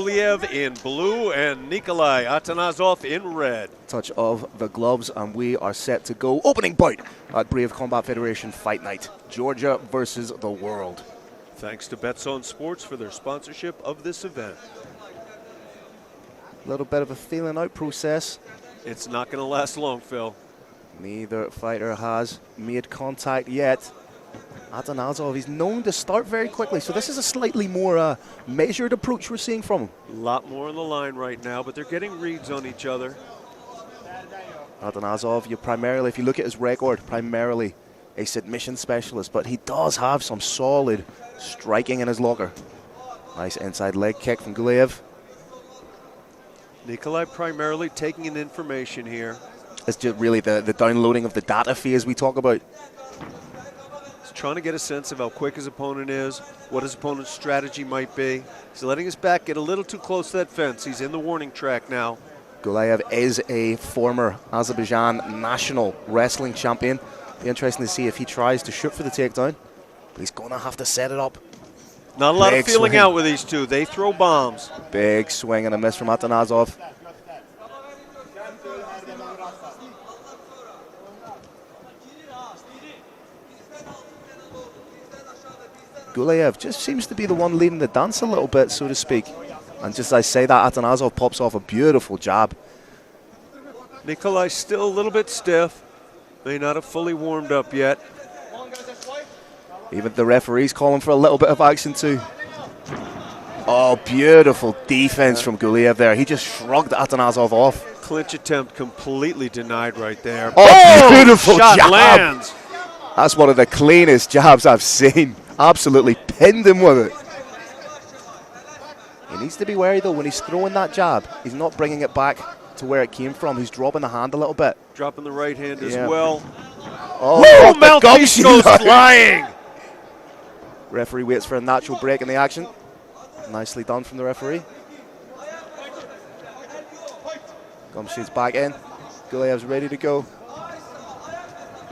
Guliyev in blue and Nikolay Atanasov in red. Touch of the gloves, and we are set to go. Opening bout at Brave Combat Federation Fight Night. Georgia versus the world. Thanks to Betson Sports for their sponsorship of this event. A little bit of a feeling out process. It's not going to last long, Phil. Neither fighter has made contact yet. Atanasov, he's known to start very quickly, so this is a slightly more measured approach we're seeing from him. A lot more on the line right now, but they're getting reads on each other. Atanasov, if you look at his record, primarily a submission specialist, but he does have some solid striking in his locker. Nice inside leg kick from Guliyev. Nikolay primarily taking in information here. It's just really the downloading of the data phase we talk about. He's trying to get a sense of how quick his opponent is, what his opponent's strategy might be. He's letting his back get a little too close to that fence. He's in the warning track now. Guliyev is a former Azerbaijan national wrestling champion. Be interesting to see if he tries to shoot for the takedown, but he's going to have to set it up. Not a lot of feeling out with these two. They throw bombs. Big swing and a miss from Atanasov. Guliyev just seems to be the one leading the dance a little bit, so to speak. And just as I say that, Atanasov pops off a beautiful jab. Nikolay still a little bit stiff. May not have fully warmed up yet. Even the referee's calling for a little bit of action too. Oh, beautiful defense from Guliyev there. He just shrugged Atanasov off. Clinch attempt completely denied right there. Oh, beautiful shot jab. Lands. That's one of the cleanest jabs I've seen. Absolutely pinned him with it. He needs to be wary though when he's throwing that jab. He's not bringing it back to where it came from. He's dropping the hand a little bit. Dropping the right hand as well. Oh, mouthpiece goes flying. Referee waits for a natural break in the action. Nicely done from the referee. Gumshoe's back in. Guliyev's ready to go.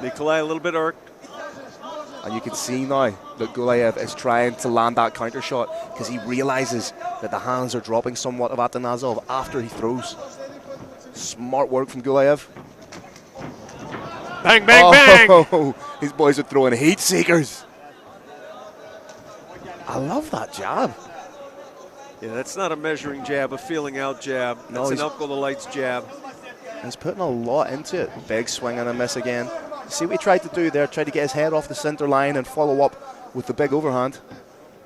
Nikolay a little bit irked. And you can see now that Guliyev is trying to land that counter shot because he realizes that the hands are dropping somewhat of Atanasov after he throws. Smart work from Guliyev. Bang, bang, bang! These boys are throwing heat seekers. I love that jab. Yeah, that's not a measuring jab, a feeling out jab. That's an up go the lights jab. He's putting a lot into it. Big swing and a miss again. See what he tried to do there, tried to get his head off the center line and follow up with the big overhand.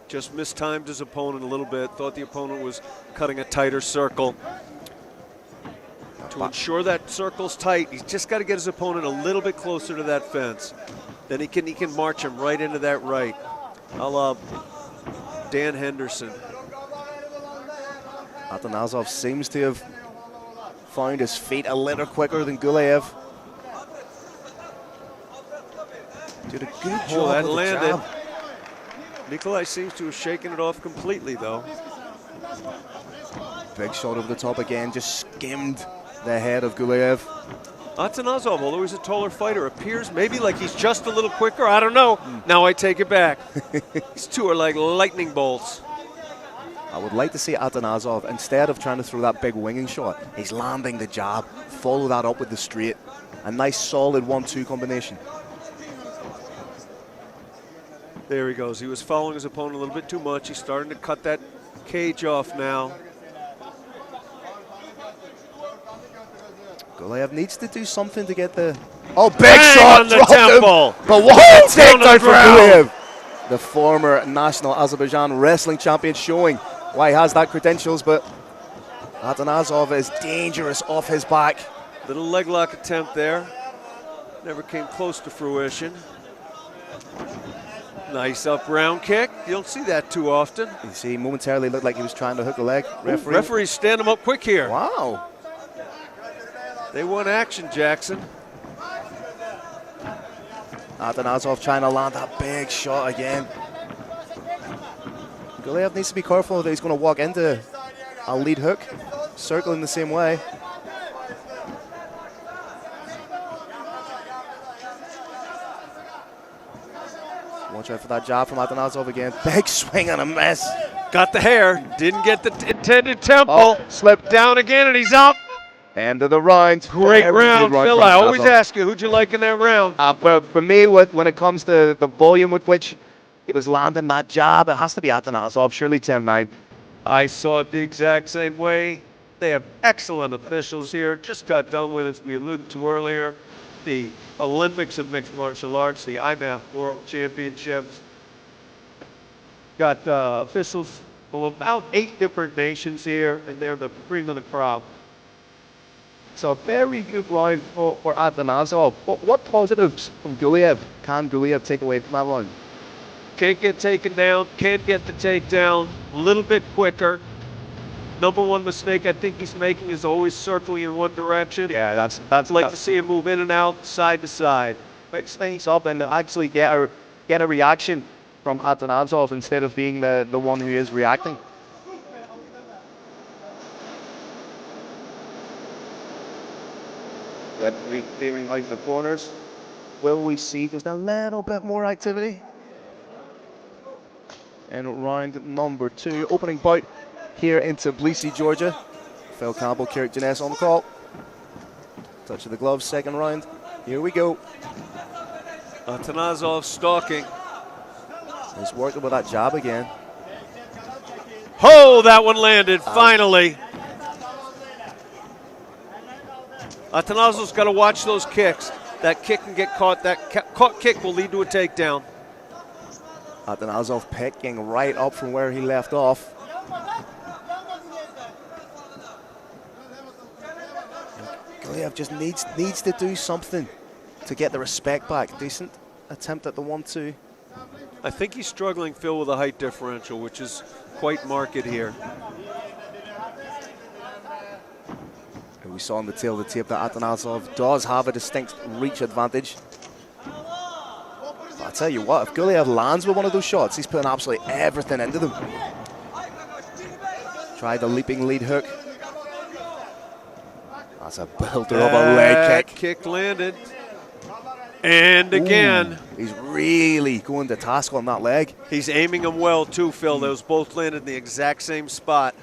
Just mistimed his opponent a little bit, thought the opponent was cutting a tighter circle. To ensure that circle's tight, he's just got to get his opponent a little bit closer to that fence. Then he can march him right into that right. A la Dan Henderson. Atanasov seems to have found his feet a little quicker than Guliyev. Did a good job that with landed. the jab. Nikolay seems to have shaken it off completely, though. Big shot over the top again, just skimmed the head of Guliyev. Atanasov, although he's a taller fighter, appears maybe like he's just a little quicker. I don't know. Now I take it back. These two are like lightning bolts. I would like to see Atanasov, instead of trying to throw that big winging shot, he's landing the jab, follow that up with the straight. A nice solid 1-2 combination. There he goes. He was following his opponent a little bit too much. He's starting to cut that cage off now. Guliyev needs to do something to get the... Oh, big shot on the temple. But what a takedown from Guliyev. The former national Azerbaijan wrestling champion, showing why he has that credentials, but Atanasov is dangerous off his back. Little leg lock attempt there. Never came close to fruition. Nice up round kick. You don't see that too often. You see, momentarily looked like he was trying to hook a leg. Referees stand him up quick here. Wow. They want action, Jackson. Atanasov trying to land that big shot again. Guliyev needs to be careful that he's going to walk into a lead hook, circling the same way. Watch out for that jab from Atanasov again. Big swing and a miss. Got the hair, didn't get the intended tempo. Oh, slipped Down again, and he's up. end of the round. Great Very round, good Phil. from I always Atanasov. ask you, who'd you like in that round? Well, for me, when it comes to the volume with which he was landing that jab, it has to be Atanasov. Surely 10-9. I saw it the exact same way. They have excellent officials here. Just got done with, as we alluded to earlier, the Olympics of Mixed Martial Arts, the IMAF World Championships. Got officials from about 8 different nations here, and they're the cream of the crop. So very good round for Atanasov. What positives from Guliyev can Guliyev take away from that round? Can't get taken down, can't get the takedown, a little bit quicker. Number one mistake I think he's making is always circling in one direction. Yeah, that's I'd like to see him move in and out, side to side. mix things up and actually get a reaction from Atanasov instead of being the one who is reacting. Clearing out the corners. Will we see just a little bit more activity? And round number 2, opening bout here in Tbilisi, Georgia. Phil Campbell, Kirk Jeunesse on the call. Touch of the gloves, second round. Here we go. Atanasov stalking. He's working with that jab again. Oh, that one landed, finally. Atanasov's got to watch those kicks. That kick can get caught. That caught kick will lead to a takedown. Atanasov picking right up from where he left off. Guliyev just needs to do something to get the respect back. Decent attempt at the 1-2. I think he's struggling, Phil, with a height differential, which is quite marked here. We saw on the tail of the tape that Atanasov does have a distinct reach advantage. But I tell you what, if Guliyev lands with one of those shots, he's putting absolutely everything into them. Try the leaping lead hook. That's a builder of a leg kick. Kick landed. And again. Ooh, he's really going to task on that leg. He's aiming them well too, Phil. Those both landed in the exact same spot.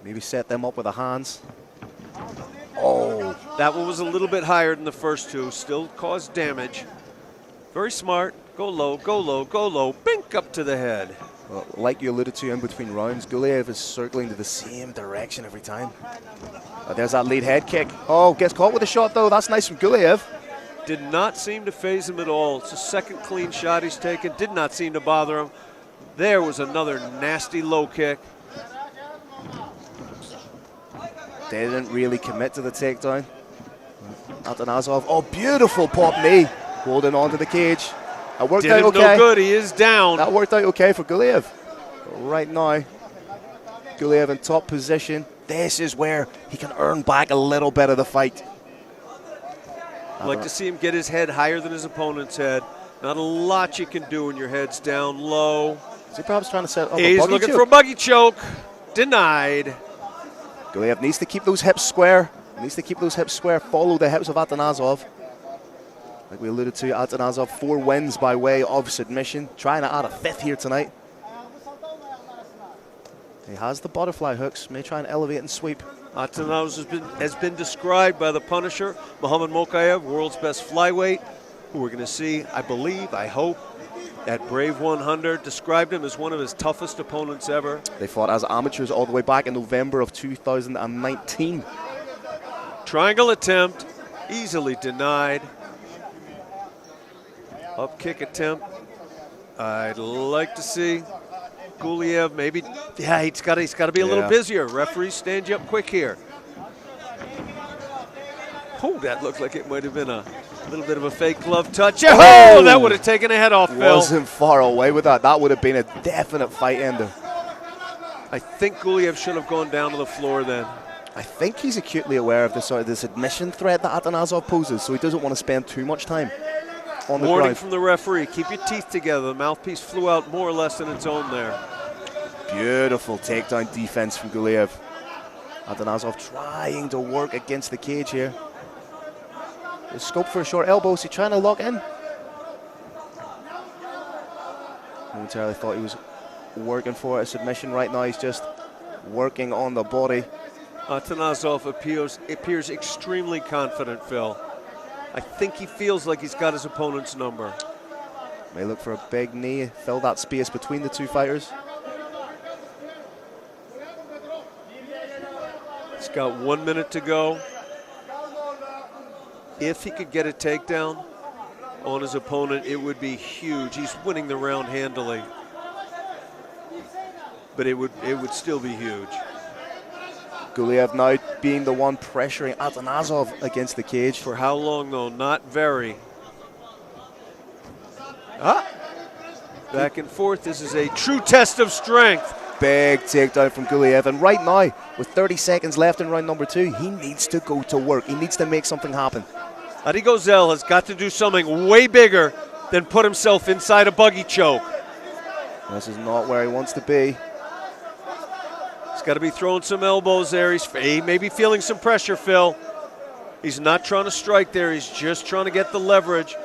Maybe set them up with the hands. Oh. That one was a little bit higher than the first two. Still caused damage. Very smart. Go low, go low, go low. Bink up to the head. Well, like you alluded to in between rounds, Guliyev is circling to the same direction every time. There's that lead head kick. Oh, gets caught with a shot though. That's nice from Guliyev. Did not seem to faze him at all. It's the second clean shot he's taken. Did not seem to bother him. There was another nasty low kick. They didn't really commit to the takedown. Atanasov, oh, beautiful pop knee. Holding on to the cage. That worked out okay. No good, he is down. That worked out okay for Guliyev. But right now, Guliyev in top position. This is where he can earn back a little bit of the fight. I'd like to see him get his head higher than his opponent's head. Not a lot you can do when your head's down low. Is he perhaps trying to set up He's a buggy looking choke? for a buggy choke. Denied. Guliyev needs to keep those hips square. Follow the hips of Atanasov. Like we alluded to, Atanasov 4 wins by way of submission. Trying to add a 5th here tonight. He has the butterfly hooks. May try and elevate and sweep. Atanasov has been described by the Punisher, Muhammad Mokaev, world's best flyweight, who we're going to see, I believe, I hope, at Brave 100. Described him as one of his toughest opponents ever. They fought as amateurs all the way back in November of 2019. Triangle attempt, easily denied. Up kick attempt. I'd like to see Guliyev maybe, yeah, he's got to be a little busier. Referee, stand you up quick here. Oh, that looked like it might have been a little bit of a fake glove touch. Oh, that would have taken a head off, Phil. Wasn't far away with that. That would have been a definite fight ender. I think Guliyev should have gone down to the floor then. I think he's acutely aware of this admission threat that Atanasov poses, so he doesn't want to spend too much time on the Warning ground. from the referee, keep your teeth together. The mouthpiece flew out more or less in its own there. Beautiful takedown defense from Guliyev. Atanasov trying to work against the cage here. There's scope for a short elbow, so he's trying to lock in. Momentarily thought he was working for a submission right now. He's just working on the body. Atanasov appears extremely confident, Phil. I think he feels like he's got his opponent's number. May look for a big knee, fill that space between the two fighters. He's got 1 minute to go. If he could get a takedown on his opponent, it would be huge. He's winning the round handily, but it would still be huge. Guliyev now being the one pressuring Atanasov against the cage. For how long, though? Not very. Back and forth. This is a true test of strength. Big takedown from Guliyev. And right now, with 30 seconds left in round number 2, he needs to go to work. He needs to make something happen. Adigozel has got to do something way bigger than put himself inside a buggy choke. This is not where he wants to be. He's got to be throwing some elbows there. He may be feeling some pressure, Phil. He's not trying to strike there. He's just trying to get the leverage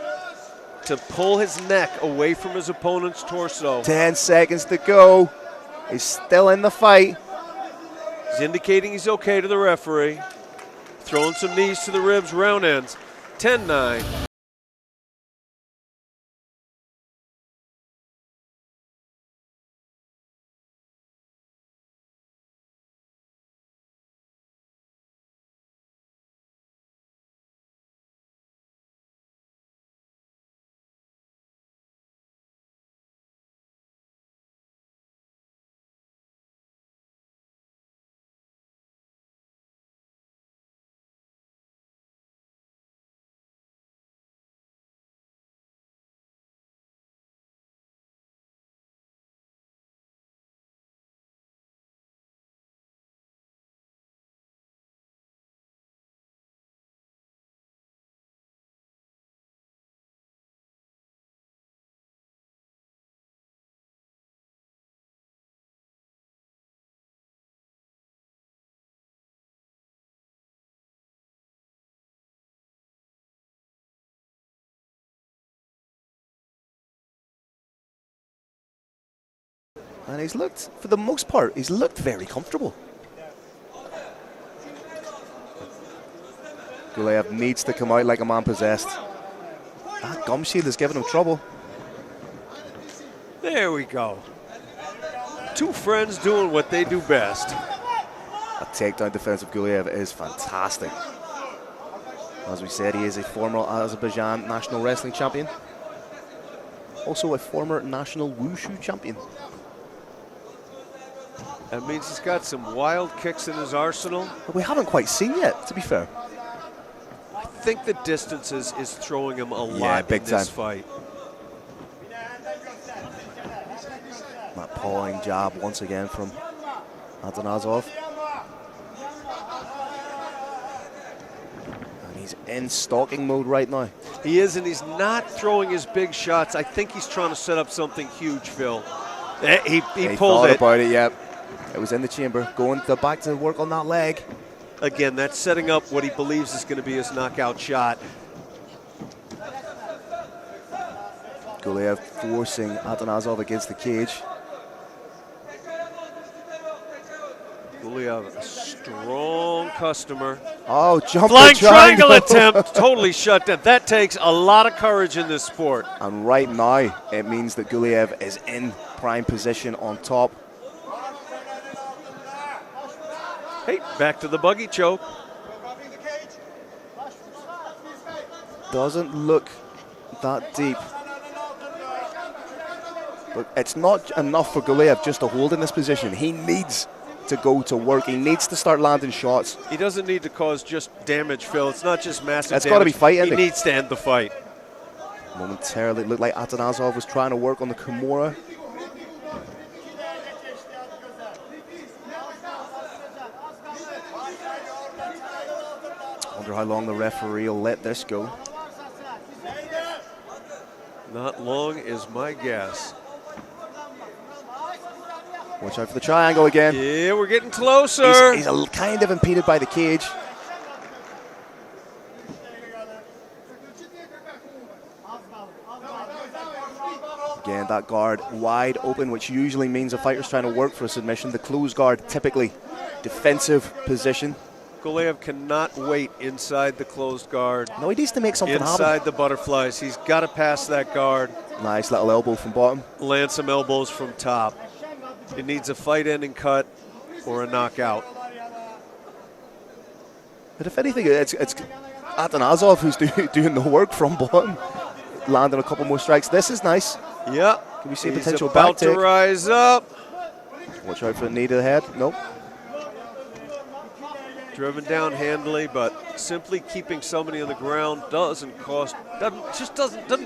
to pull his neck away from his opponent's torso. 10 seconds to go. He's still in the fight. He's indicating he's okay to the referee. Throwing some knees to the ribs, round ends. 10-9. And he's looked, for the most part, he's looked very comfortable. Guliyev needs to come out like a man possessed. That gum shield is giving him trouble. There we go. Two friends doing what they do best. That takedown defense of Guliyev is fantastic. As we said, he is a former Azerbaijan national wrestling champion. Also a former national wushu champion. That means he's got some wild kicks in his arsenal. We haven't quite seen yet, to be fair. I think the distances is throwing him a lot big in this time. fight. That pawing jab once again from Atanasov. And he's in stalking mode right now. He is, and he's not throwing his big shots. I think he's trying to set up something huge, Phil. He pulled thought it. about it, yep. It was in the chamber, going back to work on that leg. Again, that's setting up what he believes is going to be his knockout shot. Guliyev forcing Atanasov against the cage. Guliyev, a strong customer. Oh, jumping Flying triangle attempt, totally shut down. That takes a lot of courage in this sport. And right now, it means that Guliyev is in prime position on top. Hey, back to the buggy choke. Doesn't look that deep. But it's not enough for Guliyev just to hold in this position. He needs to go to work. He needs to start landing shots. He doesn't need to cause just damage, Phil. It's not just massive damage. It's got to be fight ending. He needs to end the fight. Momentarily, it looked like Atanasov was trying to work on the Kimura. Wonder how long the referee will let this go. Not long is my guess. Watch out for the triangle again. Yeah, we're getting closer. He's kind of impeded by the cage. Again, that guard wide open, which usually means a fighter's trying to work for a submission. The closed guard, typically defensive position. Guliyev cannot wait inside the closed guard. No, he needs to make something happen. Inside the butterflies. He's got to pass that guard. Nice little elbow from bottom. Land some elbows from top. It needs a fight-ending cut or a knockout. But if anything, it's Atanasov who's doing the work from bottom. Landing a couple more strikes. This is nice. Yeah. Can we see He's potential about back take? to rise up. Watch out for the knee to the head. Nope. Driven down handily, but simply keeping somebody on the ground doesn't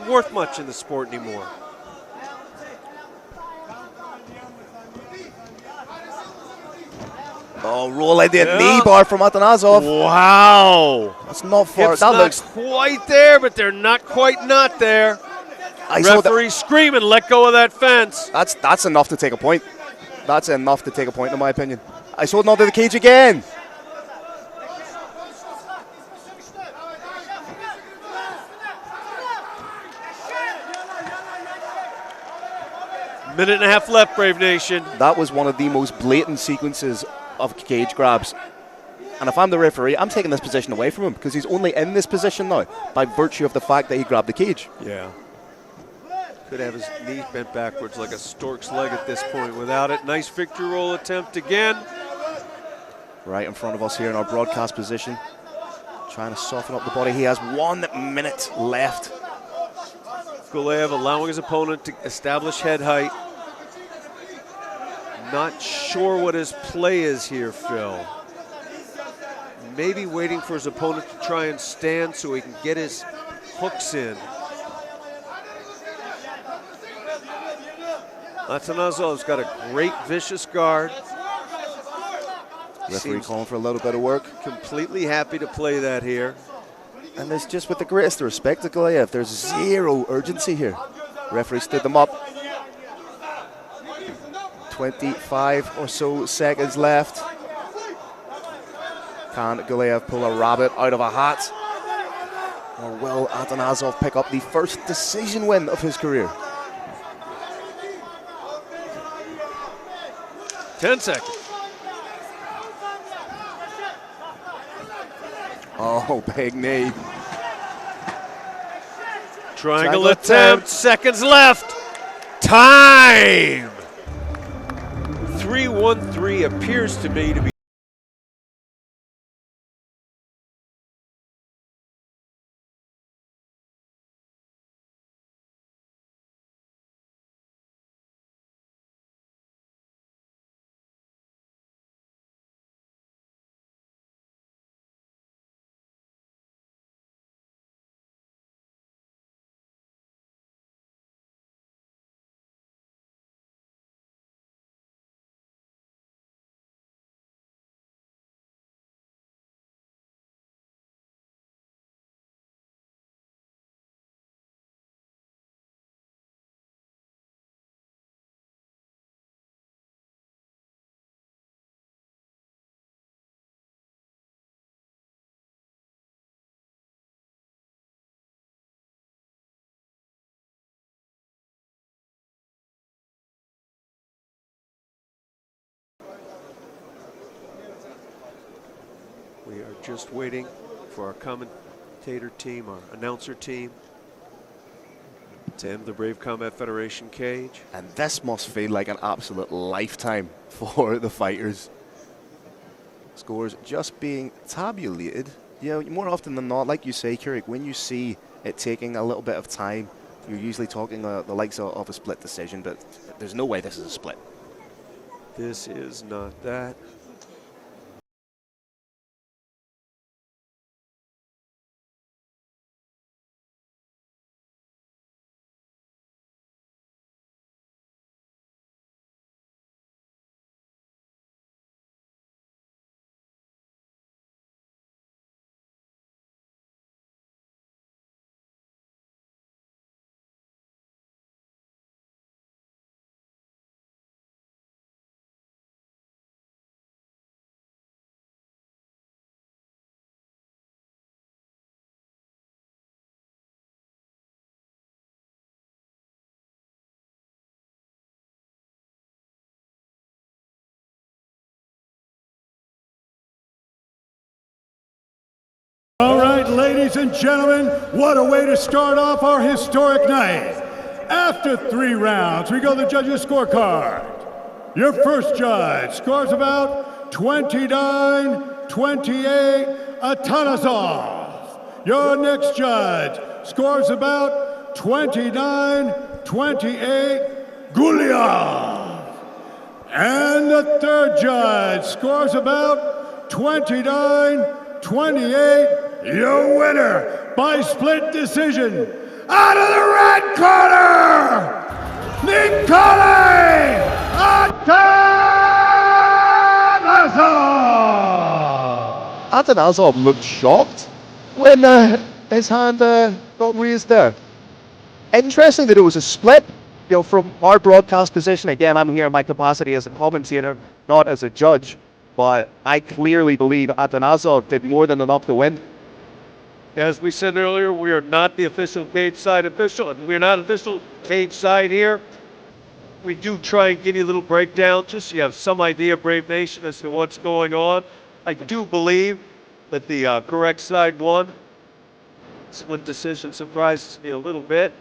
worth much in the sport anymore. Oh, roll like that knee bar from Atanasov. Wow. That's not far. Hips that not looks quite there, but they're not quite not there. Referee screaming, let go of that fence. That's enough to take a point. That's enough to take a point, in my opinion. He's holding onto the cage again. Minute and a half left, Brave Nation. That was one of the most blatant sequences of cage grabs. And if I'm the referee, I'm taking this position away from him because he's only in this position now by virtue of the fact that he grabbed the cage. Yeah. Could have his knee bent backwards like a stork's leg at this point. Without it, nice victory roll attempt again. Right in front of us here in our broadcast position. Trying to soften up the body. He has 1 minute left. Guliyev allowing his opponent to establish head height. Not sure what his play is here, Phil. Maybe waiting for his opponent to try and stand so he can get his hooks in. Atanasov's got a great vicious guard. Referee calling for a little bit of work. Completely happy to play that here. And there's just with the greatest respect to Guliyev, there's zero urgency here. Referee stood them up. 25 or so seconds left. Can Guliyev pull a rabbit out of a hat? Or will Atanasov pick up the first decision win of his career? 10 seconds. Oh, big knee. Triangle attempt, seconds left. Time! 3-1-3 appears to me to be We are just waiting for our commentator team, our announcer team, to end the Brave Combat Federation cage. And this must feel like an absolute lifetime for the fighters. Scores just being tabulated. Yeah, more often than not, like you say, Keurig, when you see it taking a little bit of time, you're usually talking the likes of a split decision, but there's no way this is a split. This is not that. Ladies and gentlemen, what a way to start off our historic night. After 3 rounds, we go to the judges' scorecard. Your first judge scores about 29-28, Atanasov. Your next judge scores about 29-28, Guliyev. And the third judge scores about 29-28, your winner by split decision. Out of the red corner, Nikolay Atanasov! Atanasov looked shocked when his hand got raised there. Interesting that it was a split. You know, from our broadcast position, again, I'm here in my capacity as a commentator, not as a judge, but I clearly believe Atanasov did more than enough to win. As we said earlier, we are not the official cage side official, and we're not official cage side here. We do try and give you a little breakdown, just so you have some idea, Brave Nation, as to what's going on. I do believe that the correct side won. Split decision surprises me a little bit.